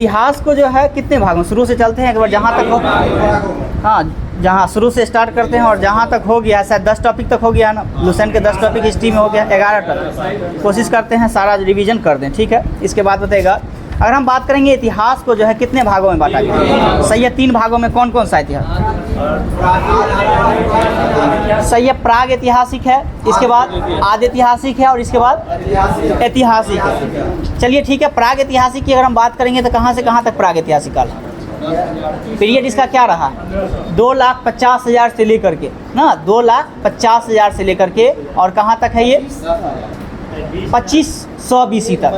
इतिहास को जो है कितने भागों, शुरू से चलते हैं एक बार, जहाँ तक हो, हाँ जहाँ शुरू से स्टार्ट करते हैं और जहाँ तक हो गया, शायद 10 टॉपिक तक हो गया ना, लुसेंट के 10 टॉपिक हिस्ट्री में हो गया, 11 टॉपिक, कोशिश करते हैं सारा रिवीजन कर दें, ठीक है। इसके बाद बताएगा, अगर हम बात करेंगे इतिहास को जो है कितने भागों में बांटा गया, सही है 3 भागों में। कौन कौन सा इतिहास? सही है, प्राग ऐतिहासिक है, इसके बाद आदि ऐतिहासिक है और इसके बाद ऐतिहासिक है। चलिए ठीक है, प्राग ऐतिहासिक की अगर हम बात करेंगे तो कहाँ से कहाँ तक प्राग ऐतिहासिक काल, पीरियड इसका क्या रहा? 2,50,000 से लेकर के ना, 2,50,000 से लेकर के और कहाँ तक है ये? 2500 BC तक,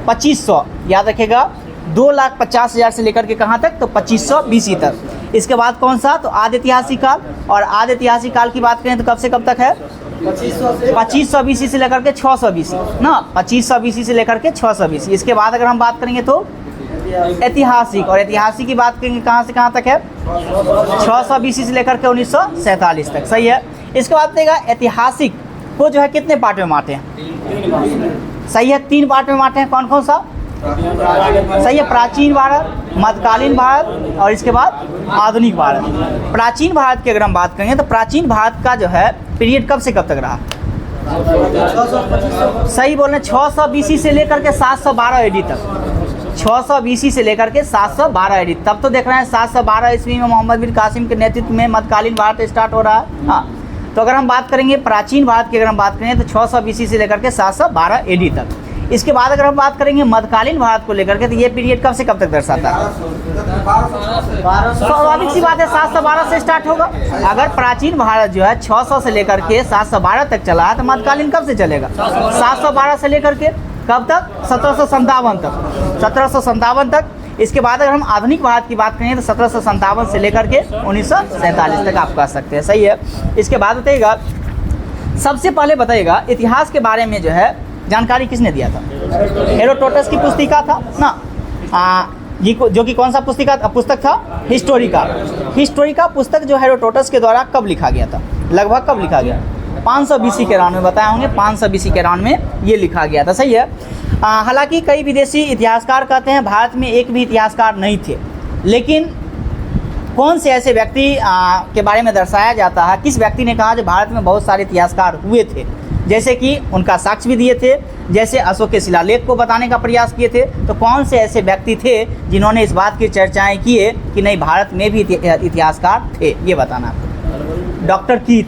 2500 याद रखेगा, 2,50,000 से लेकर के कहाँ तक? तो 2500 BC तक। इसके बाद कौन सा? तो आदि ऐतिहासिक काल, और आदि ऐतिहासिक काल की बात करें तो कब से कब तक है? 2500 BC से लेकर के 600 BC ना, 2500 BC से लेकर के 600 BC। इसके बाद अगर हम बात करेंगे तो ऐतिहासिक, और ऐतिहासिक की बात करेंगे कहाँ से कहाँ तक है? 600 BC से लेकर के 1947 तक, सही है। इसके बाद देगा ऐतिहासिक को जो है कितने पार्ट में बांटे हैं? सही है, 3 पार्ट में बांटे हैं। कौन कौन सा? सही है, प्राचीन भारत, मध्यकालीन भारत और इसके बाद आधुनिक भारत। प्राचीन भारत की अगर हम बात करेंगे तो प्राचीन भारत का जो है पीरियड कब से कब तक रहा? सही बोल रहे हैं, 600 BC से लेकर के 712 AD तक, 600 BC से लेकर के 712 AD। तब तो देख रहे हैं 712 ईस्वी में मोहम्मद बिन कासिम के नेतृत्व में मध्यकालीन भारत स्टार्ट हो रहा है। हाँ, तो अगर हम बात करेंगे प्राचीन भारत की, अगर हम बात करेंगे तो 600 BC से लेकर के 712 AD तक। इसके बाद अगर हम बात करेंगे मध्यकालीन भारत को लेकर के, तो ये पीरियड कब से कब तक दर्शाता है? स्वाभाविक सी बात है, 712 से स्टार्ट होगा। अगर प्राचीन भारत जो है 600 से लेकर के 712 तक चला है तो मध्यकालीन कब से चलेगा? 712 से लेकर के कब तक? 1757 तक, 1757 तक। इसके बाद अगर हम आधुनिक भारत की बात करें तो 1757 से लेकर के 1947 तक आप कह सकते हैं, सही है। इसके बाद बताइएगा, सबसे पहले बताइएगा इतिहास के बारे में जो है जानकारी किसने दिया था? हेरोडोटस की पुस्तिका था ना, जो कि कौन सा पुस्तक था? हिस्टोरिका पुस्तक जो हेरोडोटस के द्वारा कब लिखा गया था? लगभग कब लिखा गया? 500 BC के दौरान में बताए होंगे, 500 BC के दौरान में ये लिखा गया था, सही है। हालांकि कई विदेशी इतिहासकार कहते हैं भारत में एक भी इतिहासकार नहीं थे, लेकिन कौन से ऐसे व्यक्ति के बारे में दर्शाया जाता है, किस व्यक्ति ने कहा कि भारत में बहुत सारे इतिहासकार हुए थे, जैसे कि उनका साक्ष्य भी दिए थे, जैसे अशोक के शिलालेख को बताने का प्रयास किए थे। तो कौन से ऐसे व्यक्ति थे जिन्होंने इस बात की चर्चाएं किए कि नहीं भारत में भी इतिहासकार थे, ये बताना आपको। डॉक्टर कीथ,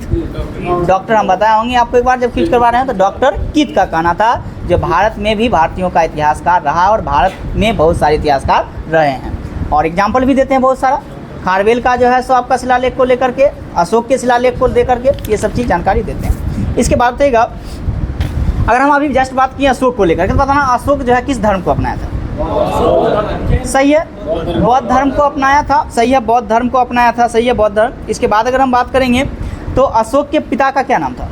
डॉक्टर हम बताए होंगे आपको एक बार जब खींच करवा रहे हैं, तो डॉक्टर कीथ का कहना था जो भारत में भी भारतीयों का इतिहासकार रहा और भारत में बहुत सारे इतिहासकार रहे हैं। और एग्जाम्पल भी देते हैं बहुत सारा, खारवेल का जो है सो आपका शिलालेख को लेकर के, अशोक के शिलालेख को लेकर के, ये सब चीज़ जानकारी देते हैं। इसके बाद बताइएगा, अगर हम अभी जस्ट बात किए अशोक को लेकर के, तो बताना अशोक जो है किस धर्म को अपनाया था? सही है, बौद्ध धर्म को अपनाया था, सही है, बौद्ध धर्म को अपनाया था, सही है, बौद्ध धर्म। इसके बाद अगर हम बात करेंगे तो अशोक के पिता का क्या नाम था?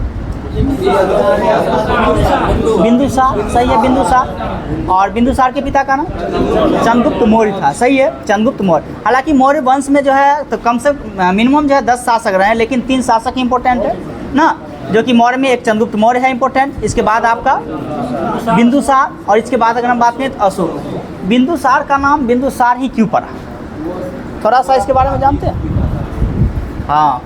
बिंदुसार, सही है, बिंदुसार। और बिंदुसार के पिता का नाम चंद्रगुप्त मौर्य था, सही है, चंद्रगुप्त मौर्य। हालांकि मौर्य वंश में जो है तो कम से मिनिमम जो है 10 शासक रहे हैं, लेकिन 3 शासक इंपॉर्टेंट है ना, जो कि मौर्य में एक चंद्रगुप्त मौर्य है इंपॉर्टेंट, इसके बाद आपका बिंदुसार, और इसके बाद अगर हम बात करें तो अशोक। बिंदुसार का नाम बिंदुसार ही क्यों पड़ा? थोड़ा सा इसके बारे में जानते हैं? हाँ,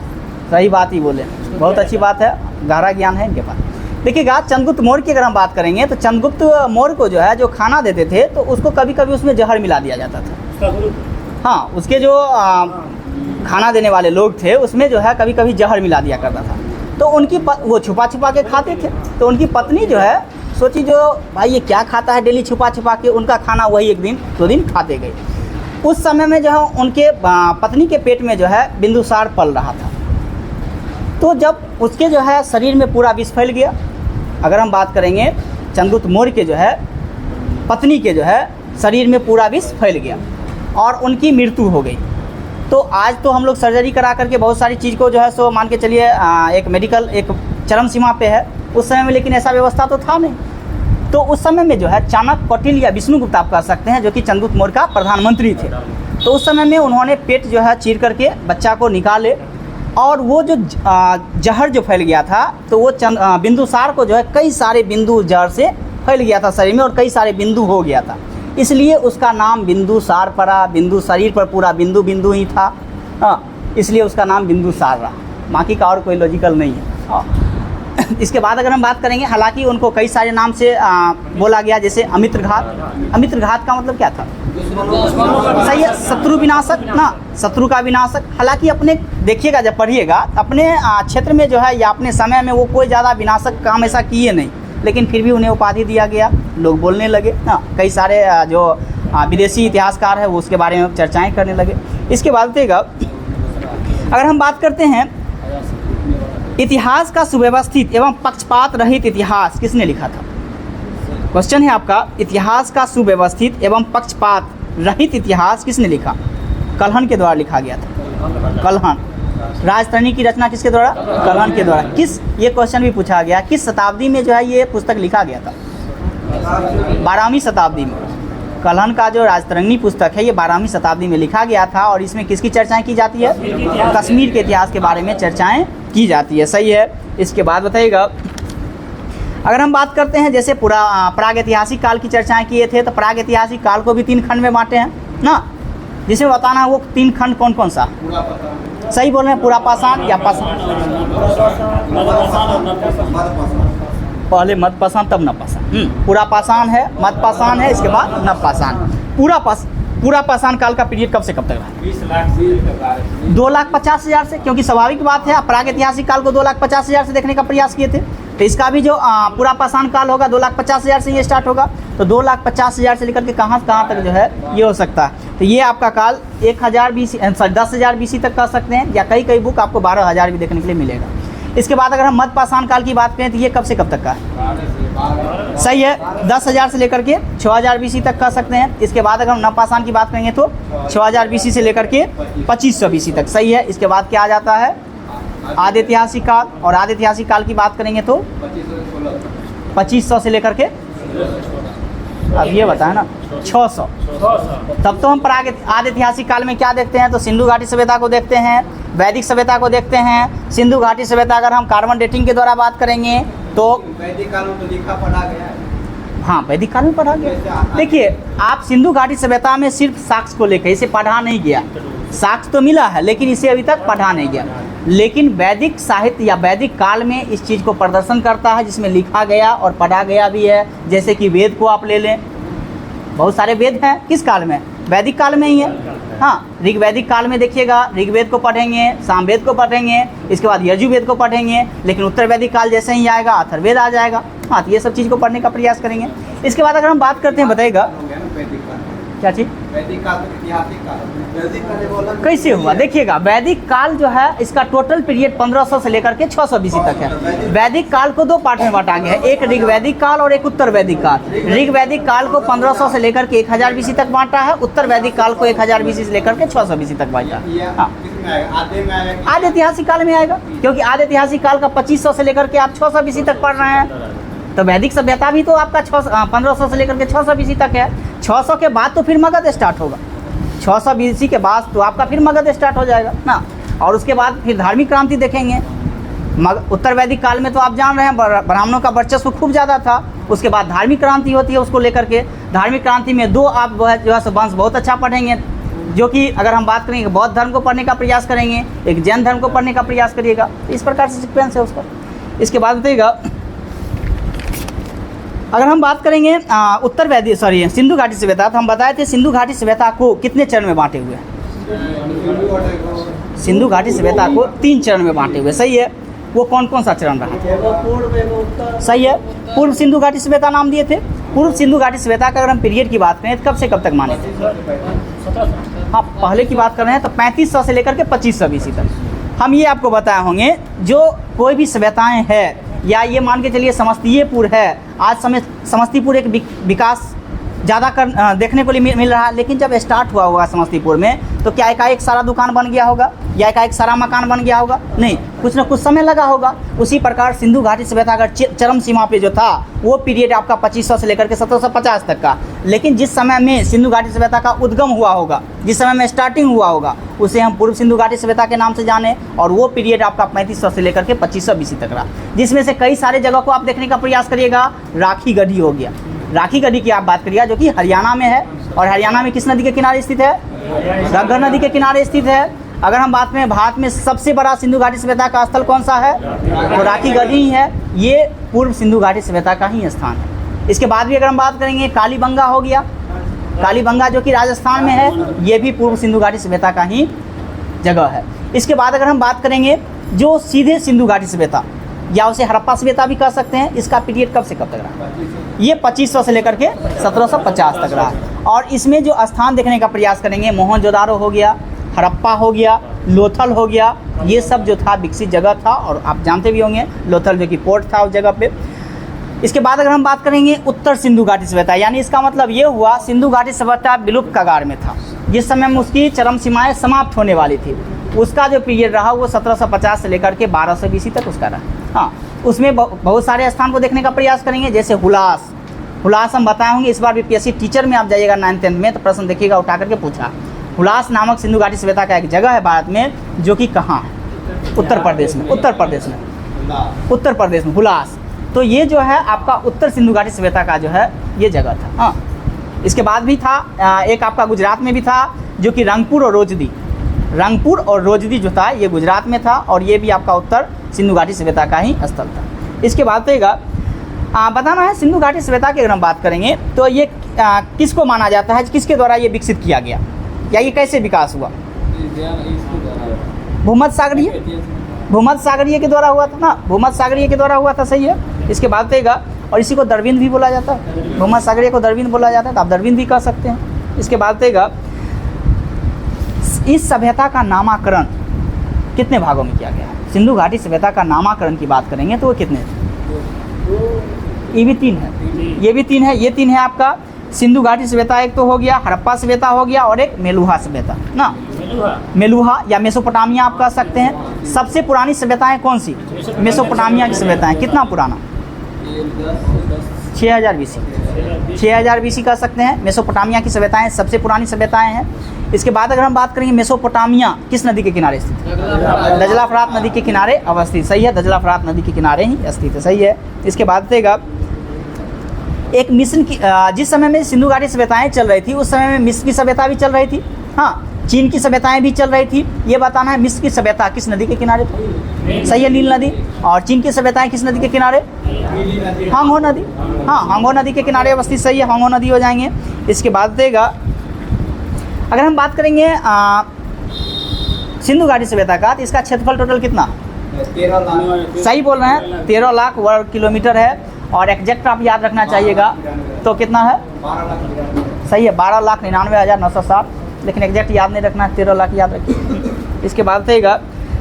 सही बात ही बोले, बहुत अच्छी बात है, गहरा ज्ञान है इनके पास। देखिएगा, चंद्रगुप्त मौर्य की अगर हम बात करेंगे तो चंद्रगुप्त मौर्य को जो है जो खाना देते थे तो उसको कभी कभी उसमें जहर मिला दिया जाता था। हाँ, उसके जो खाना देने वाले लोग थे उसमें जो है कभी कभी जहर मिला दिया करता था, तो उनकी वो छुपा छुपा के खाते थे। तो उनकी पत्नी जो है सोची, जो भाई ये क्या खाता है डेली छुपा छुपा के, उनका खाना वही एक दिन 2 दिन खाते गए। उस समय में जो है उनके पत्नी के पेट में जो है बिंदुसार पल रहा था। तो जब उसके जो है शरीर में पूरा विष फैल गया, अगर हम बात करेंगे चंद्रगुप्त मौर्य के जो है पत्नी के जो है शरीर में पूरा विष फैल गया और उनकी मृत्यु हो गई। तो आज तो हम लोग सर्जरी करा करके बहुत सारी चीज़ को जो है सो मान के चलिए एक मेडिकल एक चरम सीमा पे है। उस समय में लेकिन ऐसा व्यवस्था तो था नहीं। तो उस समय में जो है चाणक्य, कौटिल्य या विष्णुगुप्त आप कह सकते हैं, जो कि चंद्रगुप्त मौर्य का प्रधानमंत्री थे, तो उस समय में उन्होंने पेट जो है चीर करके बच्चा को निकाले, और वो जो जहर जो फैल गया था तो वो बिंदुसार को जो है कई सारे बिंदु जहर से फैल गया था शरीर में और कई सारे बिंदु हो गया था। इसलिए उसका नाम बिंदुसार पड़ा। बिंदु शरीर पर पूरा बिंदु बिंदु ही था, हाँ, इसलिए उसका नाम बिंदुसार रहा। बाकी का और कोई लॉजिकल नहीं है, हाँ। इसके बाद अगर हम बात करेंगे, हालांकि उनको कई सारे नाम से बोला गया, जैसे अमित्रघात। अमित्रघात का मतलब क्या था? सही है, शत्रु विनाशक ना, शत्रु का विनाशक। हालांकि अपने देखिएगा, जब पढ़िएगा अपने क्षेत्र में जो है या अपने समय में वो कोई ज़्यादा विनाशक काम ऐसा किए नहीं, लेकिन फिर भी उन्हें उपाधि दिया गया, लोग बोलने लगे ना। कई सारे जो विदेशी इतिहासकार है वो उसके बारे में चर्चाएँ करने लगे। इसके बाद देखिएगा, अगर हम बात करते हैं इतिहास का सुव्यवस्थित एवं पक्षपात रहित इतिहास किसने लिखा था? क्वेश्चन है आपका, इतिहास का सुव्यवस्थित एवं पक्षपात रहित इतिहास किसने लिखा? कल्हण के द्वारा लिखा गया था। कल्हण। राजतरणी की रचना किसके द्वारा? कल्हण के द्वारा। किस, ये क्वेश्चन भी पूछा गया, किस शताब्दी में जो है ये पुस्तक लिखा गया था? 12वीं शताब्दी में। कल्हण का जो राजतरंगिणी पुस्तक है ये 12वीं शताब्दी में लिखा गया था, और इसमें किसकी चर्चाएं की जाती है? कश्मीर के इतिहास के बारे में चर्चाएं की जाती है। सही है। इसके बाद बताइएगा, अगर हम बात करते हैं जैसे प्राग ऐतिहासिक काल की चर्चाएं किए थे, तो प्राग ऐतिहासिक काल को भी 3 खंड में बांटे हैं ना, जिसमें बताना है वो 3 खंड कौन कौन सा? सही बोल रहे हैं, पुरापाषाण या पाषाण? पहले मध्यपाषाण तब नवपाषाण। पुरापाषाण है, मध्यपाषाण है, इसके बाद नवपाषाण। पुरापाषाण काल का पीरियड कब से कब तक रहा? 2,50,000 से, क्योंकि स्वाभाविक बात है, प्राग ऐतिहासिक काल को 2,50,000 से देखने का प्रयास किए थे, तो इसका भी जो पुरापाषाण काल होगा 2,50,000 से ये स्टार्ट होगा। तो 2,50,000 से लेकर के कहाँ तक जो है ये हो सकता है। तो ये आपका काल 10,000 BC तक कह सकते हैं, या कई बुक आपको 12,000 भी देखने के लिए मिलेगा। इसके बाद अगर हम मध्यपाषाण काल की बात करें तो ये कब से कब तक का है? सही है, 10,000 से लेकर के 6,000 BC तक कह सकते हैं। इसके बाद अगर हम नवपाषाण की बात करेंगे तो 6,000 BC से लेकर के 2,500 BC तक। सही है। इसके बाद क्या आ जाता है? आदि ऐतिहासिक काल, और आदि ऐतिहासिक काल की बात करेंगे तो 2,500 से लेकर के, अब ये बताए ना, 600। तब तो हम आदि ऐतिहासिक काल में क्या देखते हैं? तो सिंधु घाटी सभ्यता को देखते हैं, वैदिक सभ्यता को देखते हैं। सिंधु घाटी सभ्यता अगर हम कार्बन डेटिंग के द्वारा बात करेंगे तो वैदिक काल में तो लिखा पढ़ा गया है। हाँ, वैदिक काल में पढ़ा गया। देखिए, आप सिंधु घाटी सभ्यता में सिर्फ साक्ष्य को लेकर, इसे पढ़ा नहीं गया। साक्ष्य तो मिला है, लेकिन इसे अभी तक पढ़ा नहीं गया। लेकिन वैदिक साहित्य या वैदिक काल में इस चीज़ को प्रदर्शन करता है, जिसमें लिखा गया और पढ़ा गया भी है। जैसे कि वेद को आप ले लें, बहुत सारे वेद हैं किस काल में? वैदिक काल में ही है। हाँ, ऋग्वैदिक काल में देखिएगा, ऋग्वेद को पढ़ेंगे, सामवेद को पढ़ेंगे, इसके बाद यजुर्वेद को पढ़ेंगे। लेकिन उत्तर वैदिक काल जैसे ही आएगा अथर्ववेद आ जाएगा। हाँ, तो ये सब चीज़ को पढ़ने का प्रयास करेंगे। इसके बाद अगर हम बात करते हैं, बताइएगा क्या चीज़? वैदिक काल तो ऐतिहासिक काल, वैदिक काल बोला कैसे हुआ? देखिएगा, वैदिक काल जो है इसका टोटल पीरियड 1500 से लेकर के 600 BC तक है। वैदिक काल को 2 पार्ट में बांटा गया है, एक ऋग्वैदिक काल और एक उत्तर वैदिक काल। ऋग्वैदिक काल को 1500 से लेकर के 1000 BC तक बांटा है, उत्तर वैदिक काल को 1000 BC से लेकर के 600 BC तक बांटा है। हाँ, आदि ऐतिहासिक काल में आएगा, क्योंकि आदि ऐतिहासिक काल का 2500 से लेकर के आप 600 BC तक पढ़ रहे हैं। तो वैदिक सभ्यता भी तो आपका 1500 से लेकर के 600 BC तक है। 600 के बाद तो फिर मगध स्टार्ट होगा। 600 BC के बाद तो आपका फिर मगध स्टार्ट हो जाएगा ना। और उसके बाद फिर धार्मिक क्रांति देखेंगे। उत्तर वैदिक काल में तो आप जान रहे हैं ब्राह्मणों का वर्चस्व खूब ज़्यादा था। उसके बाद धार्मिक क्रांति होती है, उसको लेकर के धार्मिक क्रांति में 2 आप जो है वंश बहुत अच्छा पढ़ेंगे, जो कि अगर हम बात करेंगे बौद्ध धर्म को पढ़ने का प्रयास करेंगे, एक जैन धर्म को पढ़ने का प्रयास करिएगा। इस प्रकार से सीक्वेंस है उसका। इसके बाद बताइएगा, अगर हम बात करेंगे सिंधु घाटी सभ्यता, तो हम बताए थे सिंधु घाटी सभ्यता को कितने चरण में बांटे हुए हैं? सिंधु घाटी सभ्यता को 3 चरण में बांटे हुए। सही है। वो कौन कौन सा चरण रहा? सही है, पूर्व सिंधु घाटी सभ्यता नाम दिए थे। पूर्व सिंधु घाटी सभ्यता का अगर हम पीरियड की बात करें तो कब से कब तक माने थे? हाँ, पहले की बात कर रहे हैं तो 3500 से लेकर के 2500 BC तक। हम ये आपको बताए होंगे, जो कोई भी सभ्यताएं हैं, या ये मान के चलिए समस्तीपुर है, आज समस्तीपुर एक विकास ज़्यादा देखने को मिल रहा है। लेकिन जब स्टार्ट हुआ होगा समस्तीपुर में, तो क्या एकाएक सारा दुकान बन गया होगा या एकाएक सारा मकान बन गया होगा? नहीं, कुछ ना कुछ समय लगा होगा। उसी प्रकार सिंधु घाटी सभ्यता अगर चरम सीमा पे जो था, वो पीरियड आपका 2500 से लेकर के 1750 तक का। लेकिन जिस समय में सिंधु घाटी सभ्यता का उद्गम हुआ होगा, जिस समय में स्टार्टिंग हुआ होगा, उसे हम पूर्व सिंधु घाटी सभ्यता के नाम से जाने। और वो पीरियड आपका 3500 से लेकर के 2500 BC तक रहा, जिसमें से कई सारे जगह को आप देखने का प्रयास करिएगा। राखी गढ़ी हो गया, राखी गढ़ी की आप बात करिए जो कि हरियाणा में है, और हरियाणा में किस नदी के किनारे स्थित है? घग्गर नदी के किनारे स्थित है। अगर हम बात करें भारत में सबसे बड़ा सिंधु घाटी सभ्यता का स्थल कौन सा है, तो राखी गढ़ी ही है। ये पूर्व सिंधु घाटी सभ्यता का ही स्थान है। इसके बाद भी अगर हम बात करेंगे कालीबंगा हो गया, कालीबंगा जो कि राजस्थान में है, ये भी पूर्व सिंधु घाटी सभ्यता का ही जगह है। इसके बाद अगर हम बात करेंगे जो सीधे सिंधु घाटी सभ्यता या उसे हड़प्पा सभ्यता भी कह सकते हैं, इसका पीरियड कब से कब तक रहा? ये 2500 से लेकर के 1750 तक रहा। और इसमें जो स्थान देखने का प्रयास करेंगे, मोहनजोदारो हो गया, हड़प्पा हो गया, लोथल हो गया, ये सब जो था विकसित जगह था, और आप जानते भी होंगे लोथल जो कि पोर्ट था उस जगह पे। इसके बाद अगर हम बात करेंगे उत्तर सिंधु घाटी सभ्यता, यानी इसका मतलब ये हुआ सिंधु घाटी सभ्यता विलुप्त कगार में था, जिस समय में उसकी चरम सीमाएं समाप्त होने वाली थी। उसका जो पीरियड रहा वो 1750 से लेकर के 1200 BC तक उसका रहा। हाँ, उसमें बहुत सारे स्थान को देखने का प्रयास करेंगे, जैसे हुलास। हुलास हम बताए होंगे, इस बार BPSC टीचर में आप जाइएगा 9th 10th में तो प्रश्न देखिएगा उठा करके पूछा। हुलास नामक सिंधु घाटी सभ्यता का एक जगह है भारत में, जो कि कहाँ है? उत्तर प्रदेश में। उत्तर प्रदेश में हुलास। तो ये जो है आपका उत्तर सिंधु घाटी सभ्यता का जो है ये जगह था। हाँ, इसके बाद भी था एक आपका गुजरात में भी था, जो कि रंगपुर और रोजदी जो था ये गुजरात में था, और ये भी आपका उत्तर सिंधु घाटी सभ्यता का ही स्थल था। इसके बाद बताना है सिंधु घाटी सभ्यता की अगर हम बात करेंगे तो ये किसको माना जाता है, किसके द्वारा ये विकसित किया गया, या ये कैसे विकास हुआ? भूमध्य सागरीय के द्वारा हुआ था ना, भूमध्य सागरीय के द्वारा हुआ था, सही है। इसके बाद और इसी को दरविंद भी बोला जाता है, भूमध्य सागरीय को दरविंद बोला जाता है, तो आप दरविंद भी कह सकते हैं। इसके बाद इस सभ्यता का नामाकरण कितने भागों में किया गया है? सिंधु घाटी सभ्यता का नामाकरण की बात करेंगे तो वो कितने? ये भी 3 है, ये भी 3 है। ये 3 है आपका सिंधु घाटी सभ्यता, एक तो हो गया हड़प्पा सभ्यता हो गया, और एक मेलुहा सभ्यता ना, मेलुहा या मेसोपोटामिया आप कह सकते हैं। सबसे पुरानी सभ्यताएं कौन सी? मेसोपोटामिया की सभ्यताएं। कितना पुराना? 6000 BC, 6000 BC कह सकते हैं। मेसोपोटामिया की सभ्यताएं सबसे पुरानी सभ्यताएं हैं। इसके बाद अगर हम बात करेंगे मेसोपोटामिया किस नदी के किनारे स्थित है? दजला फरात नदी के किनारे अवस्थित, सही है। दजला फरात नदी के किनारे ही स्थित है, सही है। इसके बाद एक मिस्र की जिस समय में सिंधु घाटी सभ्यताएं चल रही थी उस समय में मिस्र की सभ्यता भी चल रही थी। हाँ, चीन की सभ्यताएं भी चल रही थी। ये बताना है मिस्र की सभ्यता किस नदी के किनारे थी? सही है, नील नदी। और चीन की सभ्यताएं किस नदी के किनारे? हांगहो नदी। हाँ, हांगहो नदी के किनारे अवस्थित, सही है, हांगहो नदी हो जाएंगे। इसके बाद अगर हम बात करेंगे सिंधु घाटी सभ्यता का, तो इसका क्षेत्रफल टोटल कितना? 13 लाख। सही बोल रहे हैं, 13 लाख वर्ग किलोमीटर है। और एग्जैक्ट आप याद रखना चाहिएगा, तो कितना है? 12 लाख। सही है, 12,99,960, लेकिन एग्जैक्ट याद नहीं रखना, 13 लाख याद रखिए। इसके बाद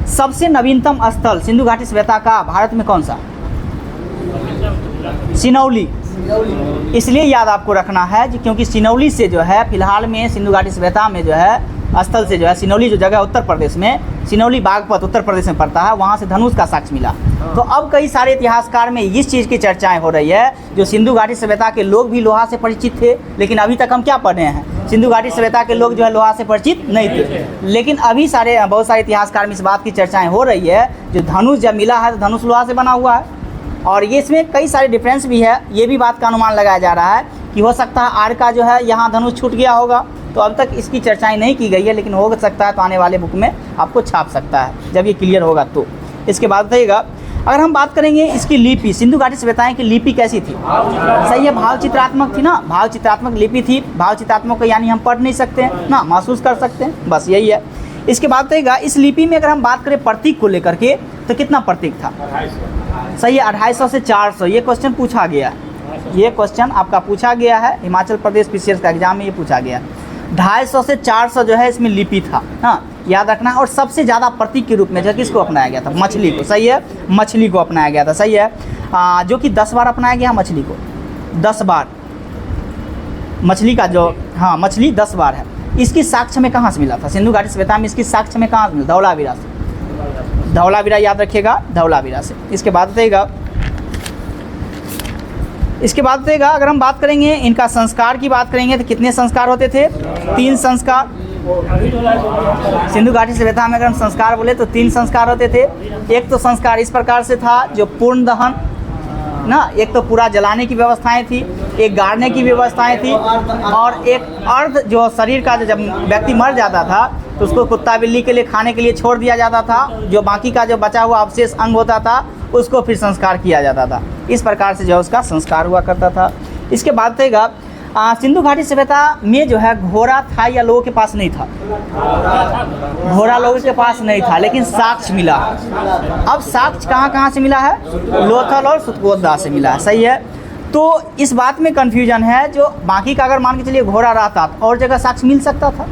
सबसे नवीनतम स्थल सिंधु घाटी सभ्यता का भारत में कौन सा? सिनौली। इसलिए याद आपको रखना है क्योंकि सिनौली से जो है फिलहाल में सिंधु घाटी सभ्यता में जो है स्थल से जो है सिनौली जो जगह उत्तर प्रदेश में, सिनौली बागपत उत्तर प्रदेश में पड़ता है, वहाँ से धनुष का साक्ष्य मिला। तो अब कई सारे इतिहासकार में इस चीज़ की चर्चाएं हो रही है, जो सिंधु घाटी सभ्यता के लोग भी लोहा से परिचित थे, लेकिन अभी तक हम क्या पढ़ रहे हैं? सिंधु घाटी सभ्यता के लोग जो है लोहा से परिचित नहीं थे। लेकिन अभी बहुत सारे इतिहासकार में इस बात की चर्चाएँ हो रही है, जो धनुष जब मिला है तो धनुष लोहा से बना हुआ है, और ये इसमें कई सारे डिफरेंस भी है। ये भी बात का अनुमान लगाया जा रहा है कि हो सकता है आर का जो है यहाँ धनुष छूट गया होगा, तो अब तक इसकी चर्चाएं नहीं की गई है, लेकिन हो सकता है तो आने वाले बुक में आपको छाप सकता है जब ये क्लियर होगा तो। इसके बाद अगर हम बात करेंगे इसकी लिपि, सिंधु घाटी सभ्यताएं की लिपि कैसी थी? सही है, भाव चित्रात्मक थी ना, भाव चित्रात्मक लिपि थी। भाव चित्रात्मक को यानी हम पढ़ नहीं सकते हैं ना, महसूस कर सकते हैं, बस यही है। इसके बाद इस लिपि में अगर हम बात करें प्रतीक को लेकर के, तो कितना प्रतीक था? सही है, 250 से 400। ये क्वेश्चन पूछा गया, ये क्वेश्चन आपका पूछा गया है हिमाचल प्रदेश PCS का एग्जाम में, ये पूछा गया। 250 से 400 जो है इसमें लिपि था, हाँ, याद रखना। और सबसे ज़्यादा प्रतीक के रूप में जो किसको अपनाया गया था? मछली को, सही है, मछली को अपनाया गया था, सही है। जो कि 10 बार अपनाया गया मछली को, 10 बार मछली का जो, हाँ, मछली 10 बार है। इसकी साक्ष्य में कहाँ से मिला था? सिंधु घाटी सभ्यता में इसकी साक्ष्य में कहाँ से मिला? धौलावीरा से, धौलावीरा याद रखिएगा, धौलावीरा से। इसके बाद अगर हम बात करेंगे इनका संस्कार की बात करेंगे तो कितने संस्कार होते थे? 3 संस्कार। सिंधु घाटी सभ्यता में अगर हम संस्कार बोले तो 3 संस्कार होते थे। एक तो संस्कार इस प्रकार से था जो पूर्ण दहन, ना, एक तो पूरा जलाने की व्यवस्थाएं थी, एक गाड़ने की व्यवस्थाएं थी, और एक अर्ध जो शरीर का जब व्यक्ति मर जाता था तो उसको कुत्ता बिल्ली के लिए खाने के लिए छोड़ दिया जाता था, जो बाकी का जो बचा हुआ अवशेष अंग होता था उसको फिर संस्कार किया जाता था। इस प्रकार से जो है उसका संस्कार हुआ करता था। इसके बाद रहेगा सिंधु घाटी सभ्यता में जो है घोड़ा था या लोगों के पास नहीं था? घोड़ा लोगों के पास नहीं था, लेकिन साक्ष्य मिला। अब साक्ष्य कहाँ से मिला है? लोथल और सुतकोदा से मिला है, सही है। तो इस बात में कन्फ्यूजन है, जो बाकी का अगर मान के चलिए घोड़ा रहता तो और जगह साक्ष्य मिल सकता था,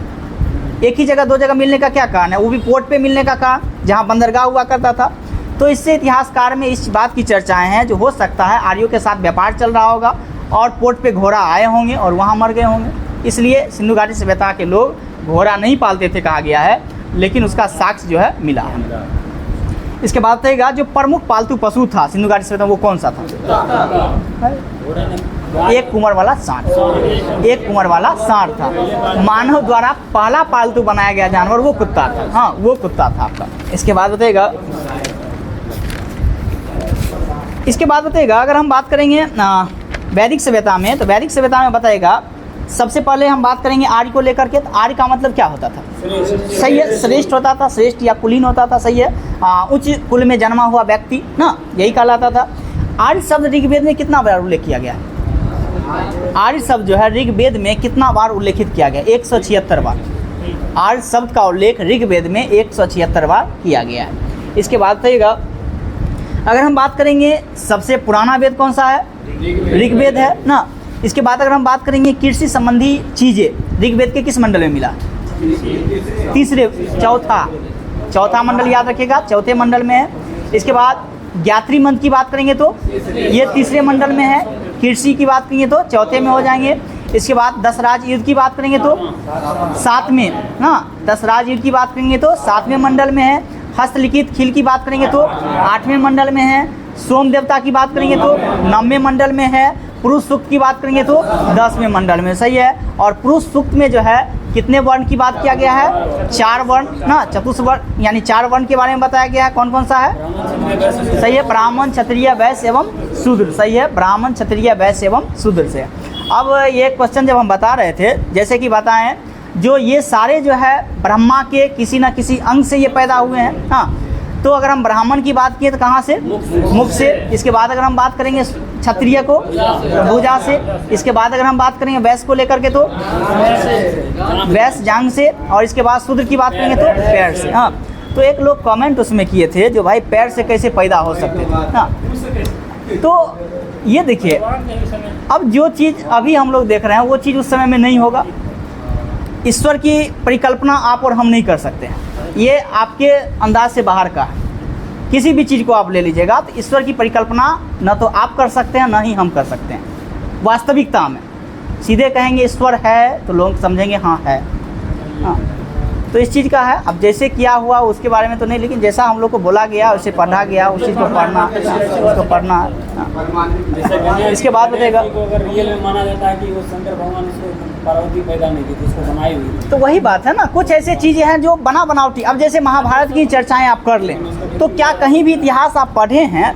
एक ही जगह दो जगह मिलने का क्या कारण है? वो भी पोर्ट पे मिलने का कारण, जहाँ बंदरगाह हुआ करता था। तो इससे इतिहासकार में इस बात की चर्चाएं हैं, जो हो सकता है आर्यों के साथ व्यापार चल रहा होगा और पोर्ट पे घोड़ा आए होंगे और वहाँ मर गए होंगे, इसलिए सिंधु घाटी सभ्यता के लोग घोड़ा नहीं पालते थे कहा गया है, लेकिन उसका साक्ष्य जो है मिला है। इसके बाद रहेगा जो प्रमुख पालतू पशु था सिंधु घाटी सभ्यता, वो कौन सा था? एक कुंवर वाला सांड। एक कुंवर वाला सांड था। मानव द्वारा पहला पालतू बनाया गया जानवर वो कुत्ता था। हाँ, वो कुत्ता था आपका। इसके बाद बताइएगा अगर हम बात करेंगे वैदिक सभ्यता में, तो वैदिक सभ्यता में बताएगा सबसे पहले हम बात करेंगे आर्य को लेकर के। तो आर्य का मतलब क्या होता था? सही है, श्रेष्ठ होता था, श्रेष्ठ या कुलीन होता था, सही है, उच्च कुल में जन्मा हुआ व्यक्ति ना, यही कहलाता था। आर्य शब्द ऋग्वेद में कितना बार उल्लेख किया गया है? आर्य शब्द जो है ऋग्वेद में कितना बार उल्लेखित किया गया? 176 बार। आर्य शब्द का उल्लेख ऋग्वेद में 176 बार किया गया है। इसके बाद कहिएगा अगर हम बात करेंगे सबसे पुराना वेद कौन सा है? ऋग्वेद है ना। इसके बाद अगर हम बात करेंगे कृषि संबंधी चीज़ें, ऋग्वेद के किस मंडल में मिला? चौथा मंडल याद रखिएगा, चौथे मंडल में है। इसके बाद ज्ञात्री मंत्र की बात करेंगे तो ये तीसरे मंडल में है। कृषि की बात करेंगे तो चौथे में हो जाएंगे। इसके बाद 10 राज युद्ध की बात करेंगे तो 7वें ना, 10 राज युद्ध की बात करेंगे तो 7वें मंडल में है। हस्तलिखित खिल की बात करेंगे तो 8वें मंडल में है। सोम देवता की बात करेंगे तो 9वें मंडल में है। पुरुष सूक्त की बात करेंगे तो 10वें मंडल में, सही है। और पुरुष सूक्त में जो है कितने वर्ण की बात किया गया है? 4 वर्ण ना, चतुष्वर्ण यानी 4 वर्ण के बारे में बताया गया है। कौन कौन सा है? सही है, ब्राह्मण क्षत्रिय वैश्य एवं शूद्र, सही है, ब्राह्मण क्षत्रिय वैश्य एवं शूद्र से। अब ये क्वेश्चन जब हम बता रहे थे, जैसे कि बताएं जो ये सारे जो है ब्रह्मा के किसी न किसी अंग से ये पैदा हुए हैं। हाँ, तो अगर हम ब्राह्मण की बात किए तो कहाँ से? मुख से। इसके बाद अगर हम बात करेंगे क्षत्रिय को भुजा से। इसके बाद अगर हम बात करेंगे वैश्य को लेकर के तो वैश्य जांग से। और इसके बाद शूद्र की बात करेंगे तो पैर से। हाँ, तो एक लोग कमेंट उसमें किए थे जो भाई पैर से कैसे पैदा हो सकते थे। हाँ, तो ये देखिए, अब जो चीज़ अभी हम लोग देख रहे हैं वो चीज़ उस समय में नहीं होगा। ईश्वर की परिकल्पना आप और हम नहीं कर सकते हैं, ये आपके अंदाज से बाहर का है। किसी भी चीज़ को आप ले लीजिएगा तो ईश्वर की परिकल्पना न तो आप कर सकते हैं न ही हम कर सकते हैं। वास्तविकता में सीधे कहेंगे ईश्वर है तो लोग समझेंगे हाँ है। हाँ, तो इस चीज़ का है। अब जैसे किया हुआ उसके बारे में तो नहीं, लेकिन जैसा हम लोग को बोला गया उसे पढ़ा गया, उस चीज़ को पढ़ना, उसको पढ़ना। इसके बाद बताएगा अगर रियल में माना जाता है कि वो शंकर भगवान उसको पार्वती पैदा नहीं की थी, उसको बनाई हुई। तो वही बात है ना, कुछ ऐसे चीज़ें हैं जो बनावटी। अब जैसे महाभारत की चर्चाएं आप कर लें तो क्या कहीं भी इतिहास आप पढ़े हैं?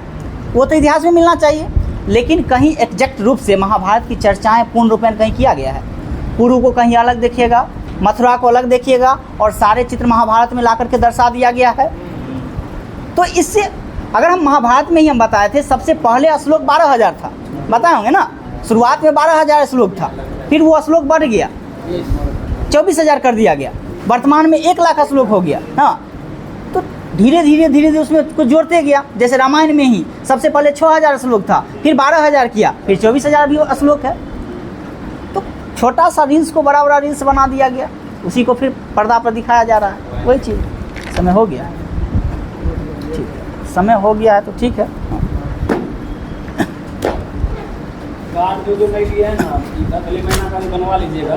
वो तो इतिहास में मिलना चाहिए, लेकिन कहीं एग्जैक्ट रूप से महाभारत की चर्चाएं पूर्ण रूपेण कहीं किया गया है? कुरु को कहीं अलग देखिएगा, मथुरा को अलग देखिएगा, और सारे चित्र महाभारत में ला करके दर्शा दिया गया है। तो इससे अगर हम महाभारत में ही हम बताए थे सबसे पहले श्लोक 12,000 था, बताए होंगे ना। शुरुआत में 12,000 श्लोक था, फिर वो श्लोक बढ़ गया, 24,000 कर दिया गया, वर्तमान में 1,00,000 श्लोक हो गया। हाँ, तो धीरे धीरे उसमें कुछ जोड़ते गया। जैसे रामायण में ही सबसे पहले 6,000 श्लोक था, फिर 12,000 किया, फिर 24,000 भी श्लोक है। तो छोटा सा रील्स को बड़ा रील्स बना दिया गया, उसी को फिर पर्दा पर दिखाया जा रहा है। वही चीज़ समय हो गया है, ठीक है, समय हो गया है तो ठीक है। कार्ड जो नहीं लिया है ना, अगले महीना का भी बनवा लीजिएगा।